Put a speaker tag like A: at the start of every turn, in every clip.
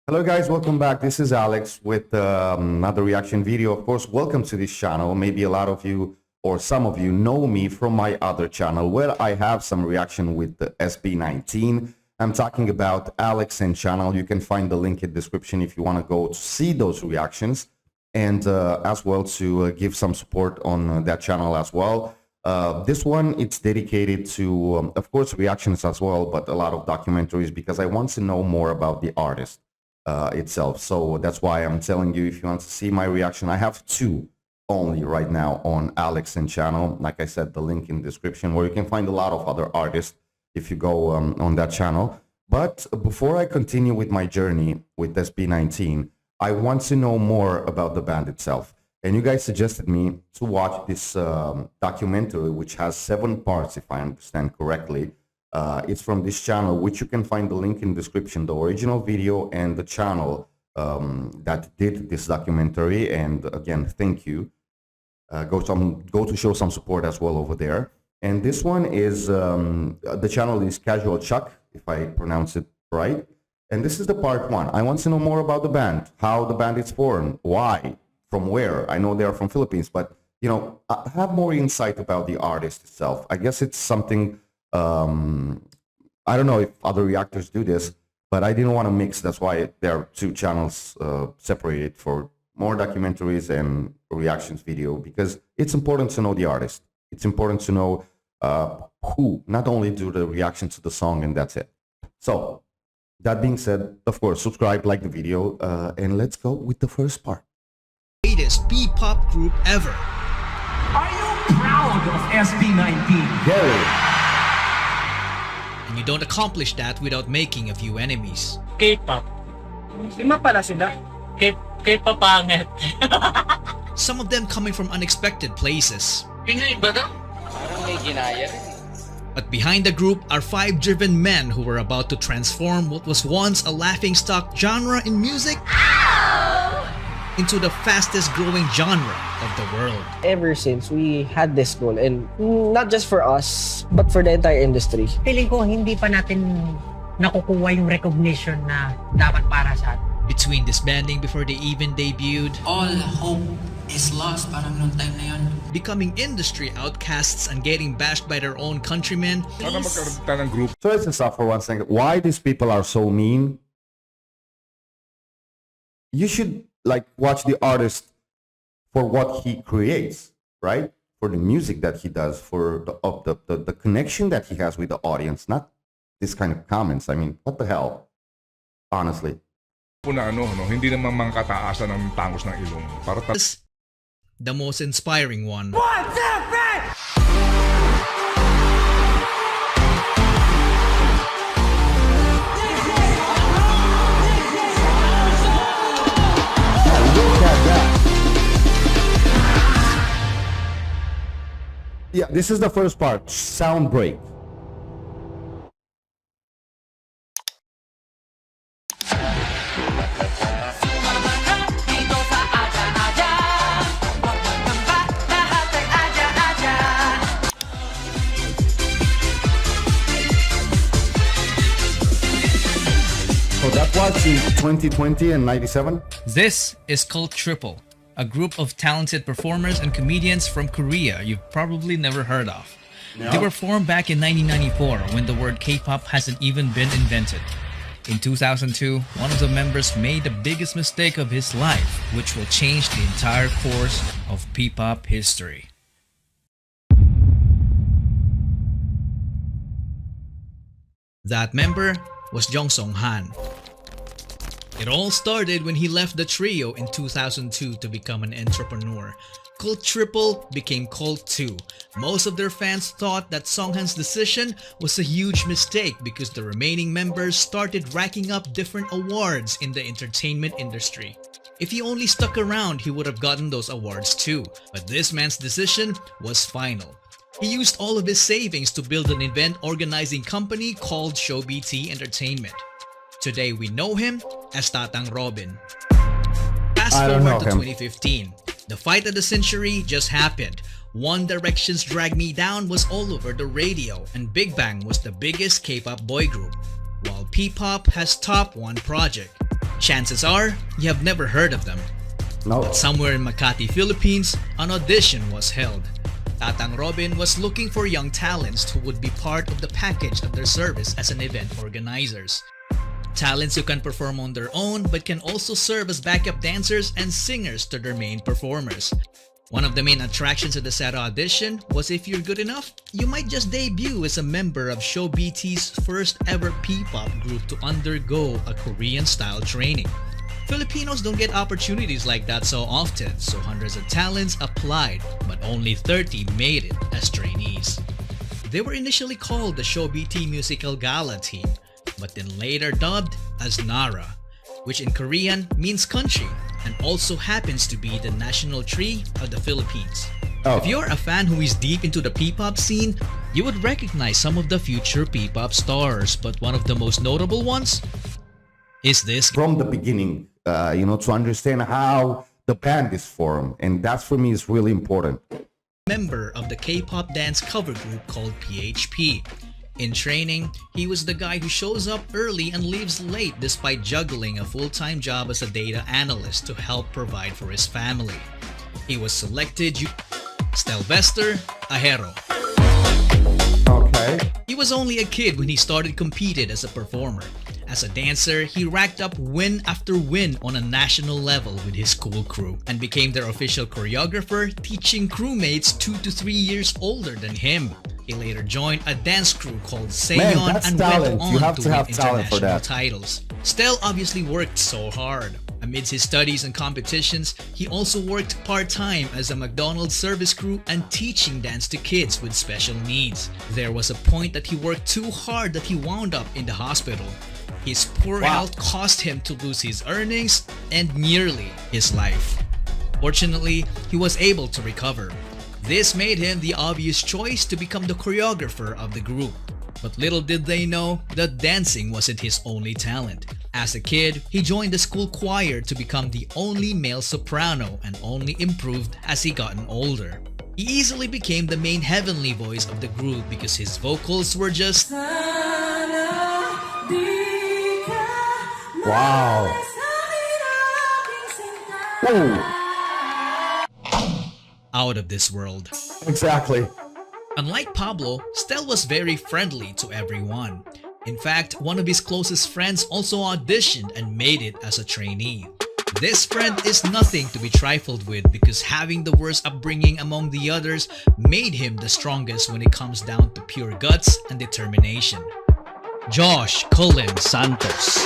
A: Hello guys, welcome back. This is Alex with another reaction video. Of course, welcome to this channel. Maybe a lot of you or some of you know me from my other channel where I have some reaction with the SB19. I'm talking about Alex and channel. You can find the link in the description if you want to go to see those reactions and as well to give some support on that channel as well. This one, it's dedicated to, of course, reactions as well, but a lot of documentaries because I want to know more about the artist itself. So that's why I'm telling you, if you want to see my reaction, I have two only right now on Alex and channel. Like I said, the link in the description where you can find a lot of other artists if you go on that channel. But before I continue with my journey with SB19, I want to know more about the band itself. And you guys suggested me to watch this documentary, which has 7 parts, if I understand correctly. It's from this channel, which you can find the link in the description, the original video and the channel that did this documentary. And again, thank you. Go to show some support as well over there. And this one is, the channel is Casual Chuck, if I pronounce it right. And this is the part 1. I want to know more about the band, how the band is formed, why, from where. I know they are from Philippines, but, you know, I have more insight about the artist itself. I guess it's something... I don't know if other reactors do this, but I didn't want to mix. That's why there are 2 channels separated for more documentaries and reactions video, because it's important to know the artist. It's important to know who, not only do the reaction to the song and that's it. So that being said, of course, subscribe, like the video, and let's go with the first part.
B: Greatest P-pop group ever.
C: Are you proud of SB19?
A: Very.
B: And you don't accomplish that without making a few enemies.
D: K-pop.
C: Lima pala sila.
D: K-pop pangit.
B: Some of them coming from unexpected places.
D: Pinoy ba daw?
E: Parang may ginaya rin.
B: But behind the group are 5 driven men who were about to transform what was once a laughingstock genre in music into the fastest growing genre of the world.
F: Ever since we had this goal, and not just for us, but for the entire industry.
G: Feeling ko hindi pa natin nakukuha yung recognition na dapat para sa atin.
B: Between disbanding before they even debuted,
H: all hope is lost parang nung time na yun.
B: becoming industry outcasts and getting bashed by their own countrymen.
A: So let's just stop for 1 second. Why these people are so mean? You should like watch the artist for what he creates, right? For the music that he does, for the connection that he has with the audience, not this kind of comments. I mean, what the hell? Honestly.
I: Na hindi naman mangkataasan ng tangos ng ilong. Para
B: The most inspiring one.
C: 1, 2, 3!
A: Yeah, this is the first part, sound break. So that was in 2020 and 97?
B: This is called Triple, a group of talented performers and comedians from Korea you've probably never heard of.
A: No.
B: They were formed back in 1994 when the word K-pop hasn't even been invented. In 2002, one of the members made the biggest mistake of his life, which will change the entire course of P-pop history. That member was Jong Song-han. It all started when he left the trio in 2002 to become an entrepreneur. Cult Triple became Cult 2. Most of their fans thought that Song-han's decision was a huge mistake because the remaining members started racking up different awards in the entertainment industry. If he only stuck around, he would have gotten those awards too. But this man's decision was final. He used all of his savings to build an event organizing company called ShowBT Entertainment. Today we know him as Tatang Robin. Fast forward to 2015. The fight of the century just happened. One Direction's Drag Me Down was all over the radio, and Big Bang was the biggest K-pop boy group, while P-pop has top one project. Chances are, you have never heard of them.
A: No.
B: But somewhere in Makati, Philippines, an audition was held. Tatang Robin was looking for young talents who would be part of the package of their service as an event organizers. Talents who can perform on their own but can also serve as backup dancers and singers to their main performers. One of the main attractions of the SATA audition was if you're good enough, you might just debut as a member of ShowBT's first ever P-pop group to undergo a Korean-style training. Filipinos don't get opportunities like that so often, so hundreds of talents applied, but only 30 made it as trainees. They were initially called the ShowBT Musical Gala Team, but then later dubbed as Nara, which in Korean means country and also happens to be the national tree of the Philippines.
A: Oh.
B: If you're a fan who is deep into the P-pop scene, you would recognize some of the future P-pop stars, but one of the most notable ones is this.
A: From the beginning, to understand how the band is formed, and that's for me is really important.
B: Member of the K-pop dance cover group called PHP. In training, he was the guy who shows up early and leaves late despite juggling a full-time job as a data analyst to help provide for his family. He was selected Stell Ahero.
A: Okay.
B: He was only a kid when he started competing as a performer. As a dancer, he racked up win after win on a national level with his school crew and became their official choreographer, teaching crewmates 2 to 3 years older than him. He later joined a dance crew called Seyon and
A: talent.
B: went on
A: You have
B: to
A: to
B: win
A: have talent for
B: international
A: that.
B: titles. Stell obviously worked so hard. Amidst his studies and competitions, he also worked part-time as a McDonald's service crew and teaching dance to kids with special needs. There was a point that he worked too hard that he wound up in the hospital. His poor health caused him to lose his earnings and nearly his life. Fortunately, he was able to recover. This made him the obvious choice to become the choreographer of the group. But little did they know that dancing wasn't his only talent. As a kid, he joined the school choir to become the only male soprano and only improved as he gotten older. He easily became the main heavenly voice of the group because his vocals were just
A: Wow. Whoa.
B: out of this world.
A: Exactly.
B: Unlike Pablo, Stell was very friendly to everyone. In fact, one of his closest friends also auditioned and made it as a trainee. This friend is nothing to be trifled with because having the worst upbringing among the others made him the strongest when it comes down to pure guts and determination. Josh Cullen Santos.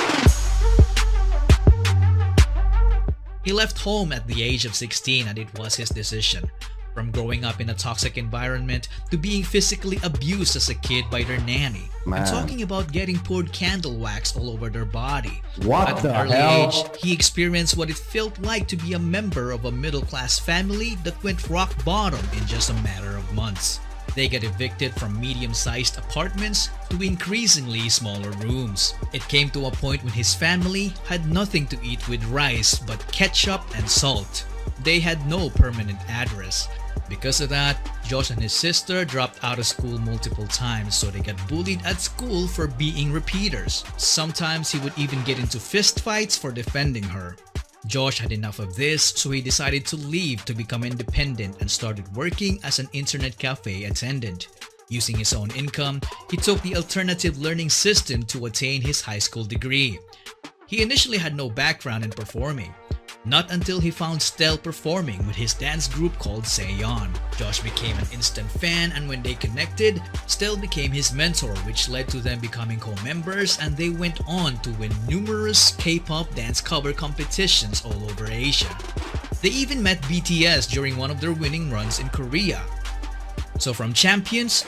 B: He left home at the age of 16 and it was his decision. From growing up in a toxic environment to being physically abused as a kid by their nanny.
A: Man.
B: I'm talking about getting poured candle wax all over their body.
A: What
B: At
A: the
B: an early
A: hell?
B: age, he experienced what it felt like to be a member of a middle-class family that went rock bottom in just a matter of months. They got evicted from medium-sized apartments to increasingly smaller rooms. It came to a point when his family had nothing to eat with rice but ketchup and salt. They had no permanent address. Because of that, Josh and his sister dropped out of school multiple times, so they got bullied at school for being repeaters. Sometimes he would even get into fistfights for defending her. Josh had enough of this, so he decided to leave to become independent and started working as an internet cafe attendant. Using his own income, he took the alternative learning system to attain his high school degree. He initially had no background in performing. Not until he found Stell performing with his dance group called Seyon. Josh became an instant fan, and when they connected, Stell became his mentor, which led to them becoming co-members, and they went on to win numerous K-pop dance cover competitions all over Asia. They even met BTS during one of their winning runs in Korea. So from champions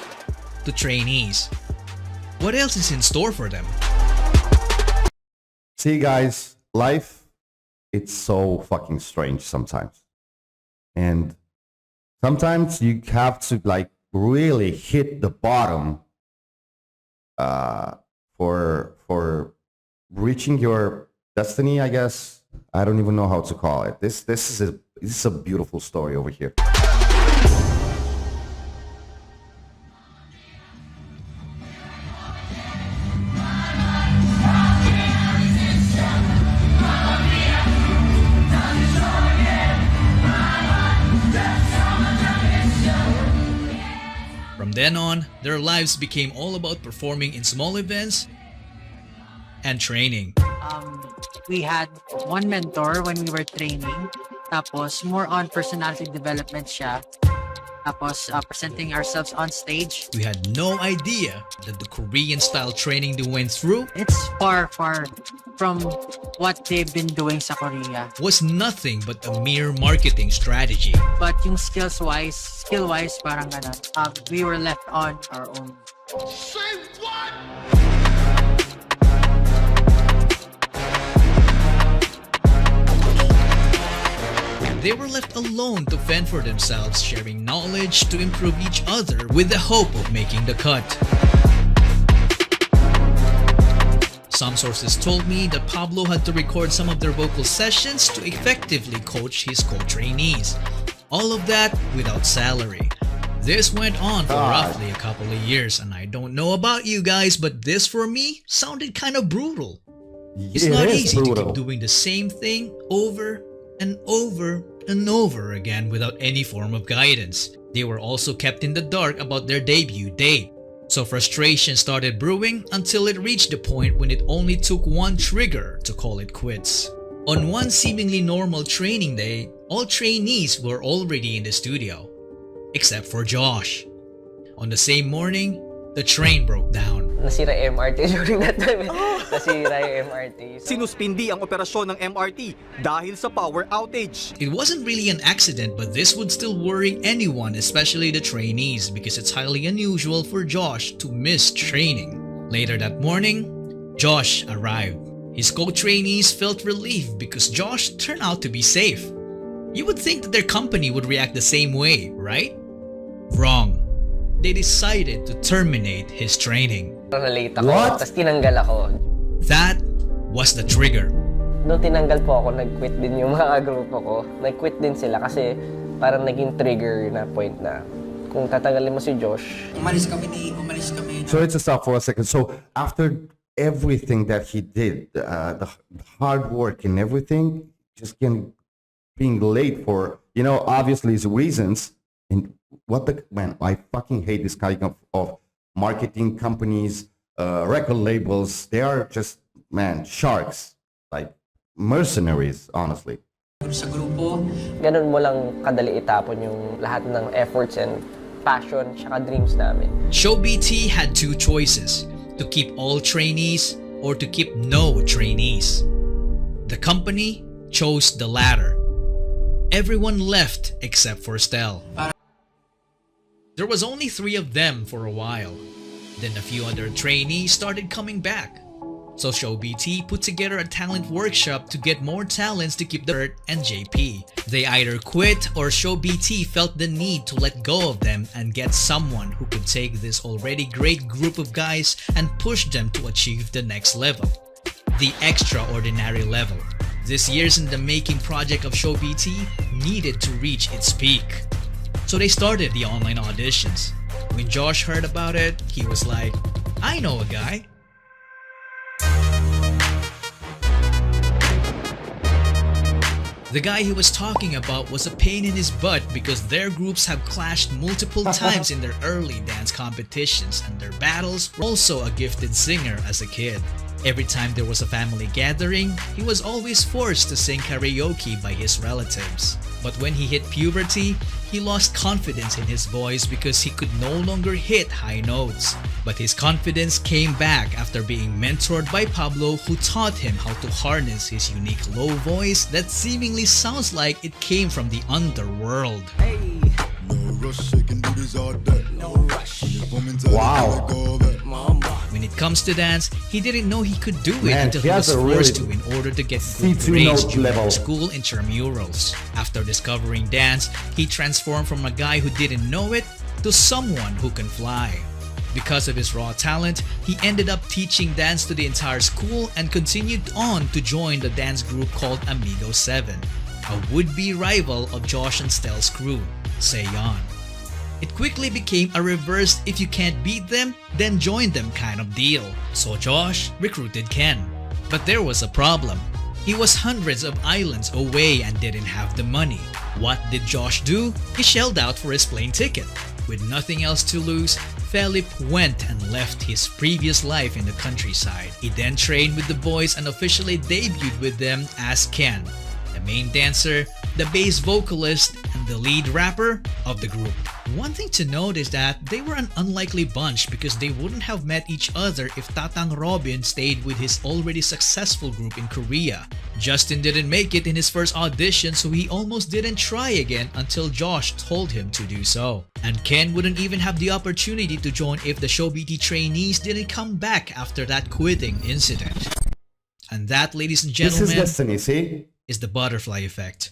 B: to trainees, what else is in store for them?
A: See, guys, life, it's so fucking strange sometimes. And sometimes you have to like really hit the bottom for reaching your destiny, I guess. I don't even know how to call it. This is a beautiful story over here.
B: then on, their lives became all about performing in small events and training.
G: We had one mentor when we were training. Tapos, more on personality development siya. Tapos, presenting ourselves on stage.
B: We had no idea that the Korean-style training they went through
G: It's far, far from what they've been doing sa Korea.
B: was nothing but a mere marketing strategy.
G: But yung skill-wise, parang ganun. We were left on our own.
B: They were left alone to fend for themselves, sharing knowledge to improve each other with the hope of making the cut. Some sources told me that Pablo had to record some of their vocal sessions to effectively coach his co-trainees. All of that without salary. This went on for roughly a couple of years, and I don't know about you guys, but this for me sounded kind of brutal. It's
A: It
B: not
A: is
B: easy to
A: brutal.
B: keep doing the same thing over and over and over again without any form of guidance. They were also kept in the dark about their debut date. So frustration started brewing until it reached the point when it only took one trigger to call it quits. On one seemingly normal training day, all trainees were already in the studio, except for Josh. On the same morning, the train broke down.
F: Nasira MRT during that time. Nasira yung MRT.
J: Sinuspindi ang operasyon ng MRT dahil sa power outage.
B: It wasn't really an accident, but this would still worry anyone, especially the trainees, because it's highly unusual for Josh to miss training. Later that morning, Josh arrived. His co-trainees felt relief because Josh turned out to be safe. You would think that their company would react the same way, right? Wrong. They decided to terminate his training.
F: Na-late ako,
A: What?
F: tapos tinanggal ako.
B: That was the trigger.
F: Nung tinanggal po ako, nag-quit din yung mga grupo ko. Nag-quit din sila kasi parang naging trigger na point na kung tatanggalin mo si Josh.
H: Umalis kami.
A: So let's just stop for a second. So after everything that he did, the hard work and everything, just being late for, obviously his reasons. And man, I fucking hate this kind of marketing companies, record labels. They are just, man, sharks, like mercenaries, honestly.
H: Sa grupo,
F: Ganun mo lang kadali itapon yung lahat ng efforts and passion tsaka dreams namin.
B: ShowBT had two choices: to keep all trainees or to keep no trainees. The company chose the latter. Everyone left except for Stell. There was only 3 of them for a while. Then a few other trainees started coming back. So ShowBT put together a talent workshop to get more talents to keep the Bert and JP. They either quit or ShowBT felt the need to let go of them and get someone who could take this already great group of guys and push them to achieve the next level. The extraordinary level. This years in the making project of ShowBT needed to reach its peak. So they started the online auditions. When Josh heard about it, he was like, I know a guy. The guy he was talking about was a pain in his butt because their groups have clashed multiple times in their early dance competitions, and their battles were also a gifted singer as a kid. Every time there was a family gathering, he was always forced to sing karaoke by his relatives. But when he hit puberty, he lost confidence in his voice because he could no longer hit high notes. But his confidence came back after being mentored by Pablo, who taught him how to harness his unique low voice that seemingly sounds like it came from the underworld.
A: Wow.
B: When it comes to dance, he didn't know he could do it
A: Man,
B: until
A: he
B: he
A: has
B: was
A: a
B: forced
A: really
B: to in order to get good
A: C2
B: grades
A: note
B: during
A: level.
B: school intramurals. After discovering dance, he transformed from a guy who didn't know it to someone who can fly. Because of his raw talent, he ended up teaching dance to the entire school and continued on to join the dance group called Amigo 7, a would-be rival of Josh and Stell's crew, Seyon. It quickly became a reverse if you can't beat them, then join them kind of deal. So Josh recruited Ken. But there was a problem. He was hundreds of islands away and didn't have the money. What did Josh do? He shelled out for his plane ticket. With nothing else to lose, Felipe went and left his previous life in the countryside. He then trained with the boys and officially debuted with them as Ken, the main dancer, the bass vocalist, and the lead rapper of the group. One thing to note is that they were an unlikely bunch because they wouldn't have met each other if Tatang Robin stayed with his already successful group in Korea. Justin didn't make it in his first audition, so he almost didn't try again until Josh told him to do so. And Ken wouldn't even have the opportunity to join if the ShowBT trainees didn't come back after that quitting incident. And that, ladies and
A: This is
B: gentlemen,
A: destiny, see?
B: is the butterfly effect.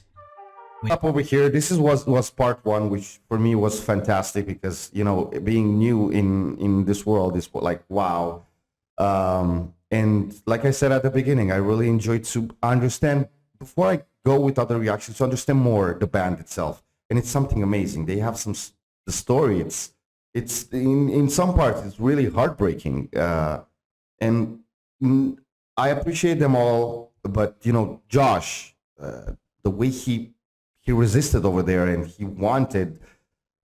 A: Up over here, this was part one, which for me was fantastic because, you know, being new in this world is like, wow. And like I said at the beginning, I really enjoyed to understand, before I go with other reactions, to understand more the band itself. And it's something amazing. They have the story, it's in some parts, it's really heartbreaking. And I appreciate them all, but, you know, Josh, the way he resisted over there and he wanted,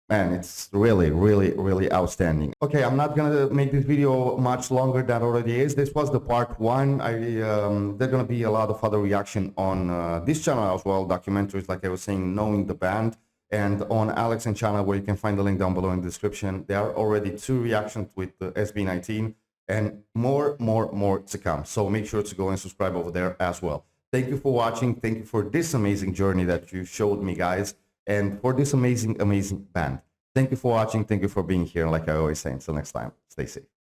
A: man, it's really, really, really outstanding. Okay, I'm not gonna make this video much longer than it already is. This was the part one. There's gonna be a lot of other reaction on this channel as well, documentaries, like I was saying, knowing the band, and on Alex and channel, where you can find the link down below in the description. There are already 2 reactions with the SB19 and more to come. So make sure to go and subscribe over there as well. Thank you for watching. Thank you for this amazing journey that you showed me, guys, and for this amazing band. Thank you for watching. Thank you for being here. And like I always say, until next time, stay safe.